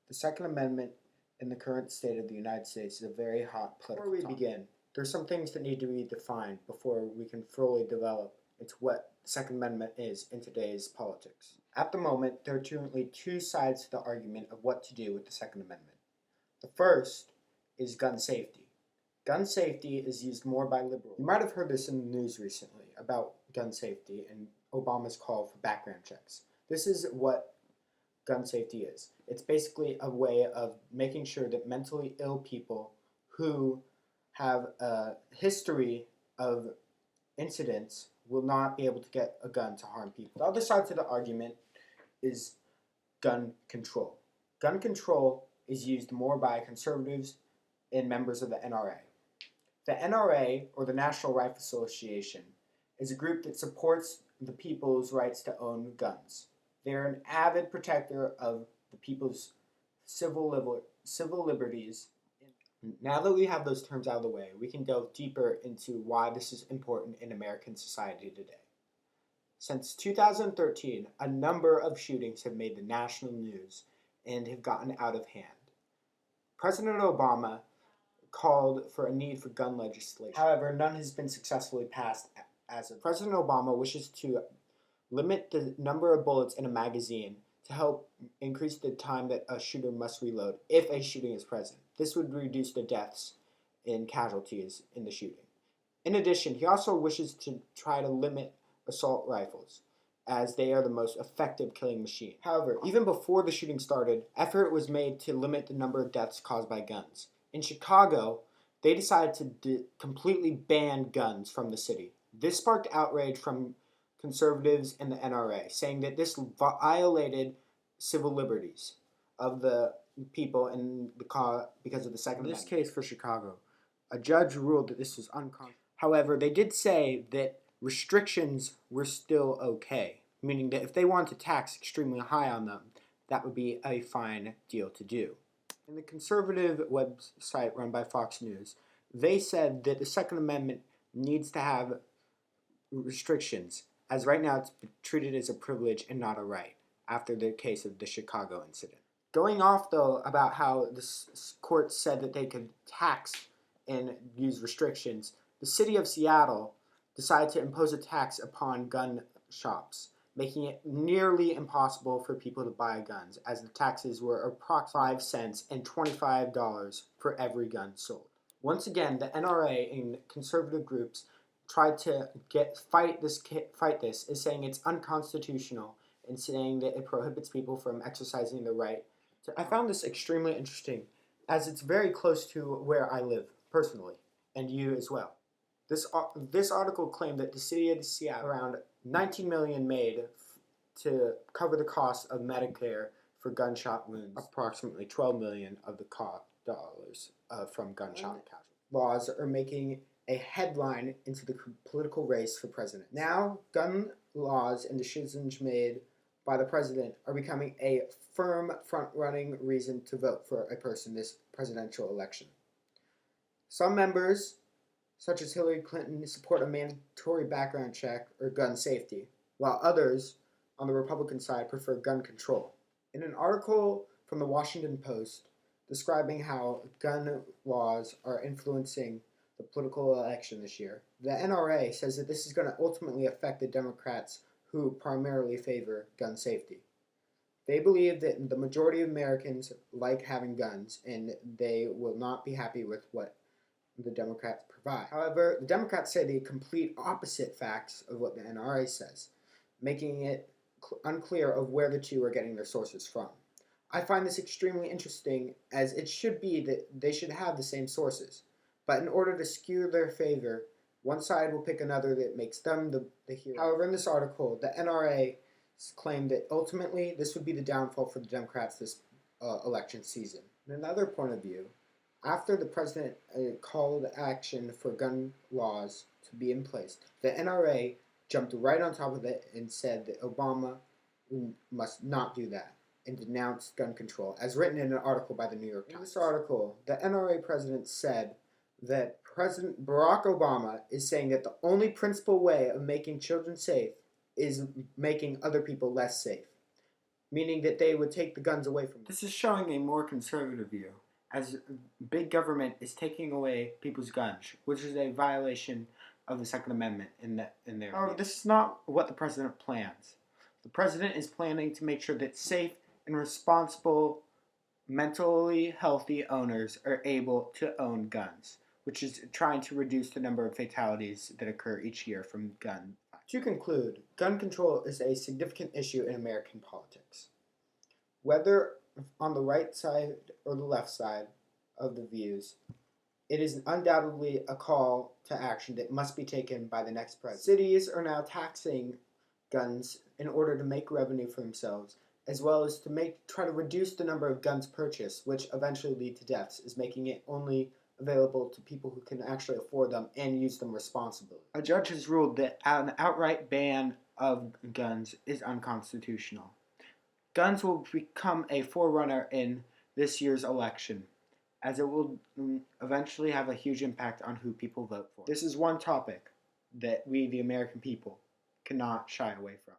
The Second Amendment in the current state of the United States is a very hot political topic. Before we begin, there's some things that need to be defined before we can fully develop into what the Second Amendment is in today's politics. At the moment, there are currently two sides to the argument of what to do with the Second Amendment. The first is gun safety. Gun safety is used more by liberals. You might have heard this in the news recently about gun safety and Obama's call for background checks. This is what gun safety is. It's basically a way of making sure that mentally ill people who have a history of incidents will not be able to get a gun to harm people. The other side to the argument is gun control. Gun control is used more by conservatives and members of the NRA. The NRA, or the National Rifle Association, is a group that supports the people's rights to own guns. They're an avid protector of the people's civil liberties. Now that we have those terms out of the way, we can delve deeper into why this is important in American society today. Since 2013, a number of shootings have made the national news and have gotten out of hand. President Obama called for a need for gun legislation. However, none has been successfully passed as of. President Obama wishes to limit the number of bullets in a magazine to help increase the time that a shooter must reload if a shooting is present. This would reduce the deaths and casualties in the shooting. In addition, he also wishes to try to limit assault rifles, as they are the most effective killing machine. However, even before the shooting started, effort was made to limit the number of deaths caused by guns. In Chicago, they decided to completely ban guns from the city. This sparked outrage from conservatives and the NRA, saying that this violated civil liberties of the people in the because of the Second Amendment. In this case for Chicago, a judge ruled that this was unconstitutional. However, they did say that restrictions were still okay, meaning that if they wanted to tax extremely high on them, that would be a fine deal to do. In the conservative website run by Fox News, they said that the Second Amendment needs to have restrictions, as right now it's treated as a privilege and not a right, after the case of the Chicago incident. Going off, though, about how the court said that they could tax and use restrictions, the city of Seattle decided to impose a tax upon gun shops, making it nearly impossible for people to buy guns, as the taxes were approximately 5 cents and $25 for every gun sold. Once again, the NRA and conservative groups tried to fight this, is saying it's unconstitutional and saying that it prohibits people from exercising the right. I found this extremely interesting, as it's very close to where I live personally, and you as well. This article claimed that the city of Seattle around $19 million made to cover the cost of Medicare for gunshot wounds, approximately $12 million of the dollars from gunshot casualties. Laws are making a headline into the political race for president. Now, gun laws and decisions made by the president are becoming a firm front-running reason to vote for a person this presidential election. Some members, such as Hillary Clinton, support a mandatory background check or gun safety, while others on the Republican side prefer gun control. In an article from the Washington Post describing how gun laws are influencing the political election this year, the NRA says that this is going to ultimately affect the Democrats who primarily favor gun safety. They believe that the majority of Americans like having guns, and they will not be happy with what the Democrats provide. However, the Democrats say the complete opposite facts of what the NRA says, making it unclear of where the two are getting their sources from. I find this extremely interesting, as it should be that they should have the same sources, but in order to skew their favor, one side will pick another that makes them the hero. However, in this article, the NRA claimed that ultimately this would be the downfall for the Democrats this election season. In another point of view, after the president called action for gun laws to be in place, the NRA jumped right on top of it and said that Obama must not do that and denounced gun control, as written in an article by the New York Times. In this article, the NRA president said that President Barack Obama is saying that the only principal way of making children safe is making other people less safe, meaning that they would take the guns away from them. This is showing a more conservative view, as big government is taking away people's guns, which is a violation of the Second Amendment in their view. This is not what the president plans. The president is planning to make sure that safe and responsible, mentally healthy owners are able to own guns, which is trying to reduce the number of fatalities that occur each year from gun. To conclude, gun control is a significant issue in American politics. Whether on the right side or the left side of the views, it is undoubtedly a call to action that must be taken by the next president. Cities are now taxing guns in order to make revenue for themselves, as well as to try to reduce the number of guns purchased, which eventually lead to deaths, is making it only available to people who can actually afford them and use them responsibly. A judge has ruled that an outright ban of guns is unconstitutional. Guns will become a forerunner in this year's election, as it will eventually have a huge impact on who people vote for. This is one topic that we, the American people, cannot shy away from.